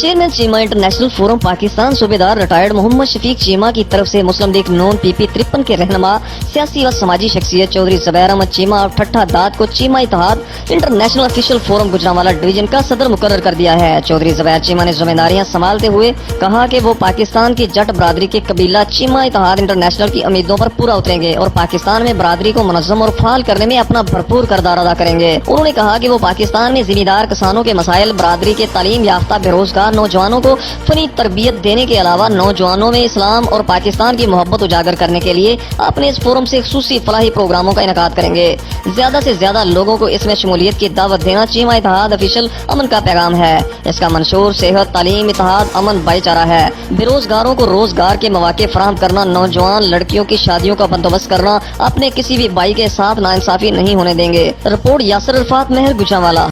Chairman Cheema international forum Pakistan सूबेदार retired Mohammad Shafiq Cheema की तरफ से मुस्लिम लीग नॉन PP 53 के रहनुमा सियासी व समाजी शख्सियत चौधरी ज़ुबैर अहमद चीमा और ठट्ठा दाद को चीमा इत्तेहाद international official forum Gujranwala division का सदर मुकर्रर कर दिया है। चौधरी ज़ुबैर चीमा ने जिम्मेदारियां संभालते हुए कहा कि वो पाकिस्तान की जट बरादरी के कबीला चीमा इत्तेहाद इंटरनेशनल की उम्मीदों पर पूरा उतरेंगे और पाकिस्तान में बरादरी को मुनज़्ज़म और फाल करने में अपना भरपूर किरदार अदा करेंगे। उन्होंने कहा कि वो पाकिस्तान में जिम्मेदार किसानों के मसाइल, बरादरी के तालीम याफ्ता बेरोजगार नौजवानों को फनी तरबियत देने के अलावा नौजवानों में इस्लाम और पाकिस्तान की मोहब्बत उजागर करने के लिए अपने इस फोरम से खुसूसी फलाही प्रोग्रामों का इनेकाद करेंगे। ज्यादा से ज्यादा लोगों को इसमें शमूलियत की दावत देना चीमा इत्तेहाद ऑफिशियल अमन का पैगाम है। इसका मंशूर सेहत, तालीम, इत्तेहाद, अमन, भाईचारा है। बेरोजगारों को रोजगार के मौके फराहम करना, नौजवान लड़कियों की शादियों का बंदोबस्त करना, अपने किसी भी भाई के साथ नाइंसाफी नहीं होने देंगे। रिपोर्ट यासिर अरफात, महर, गुजरांवाला।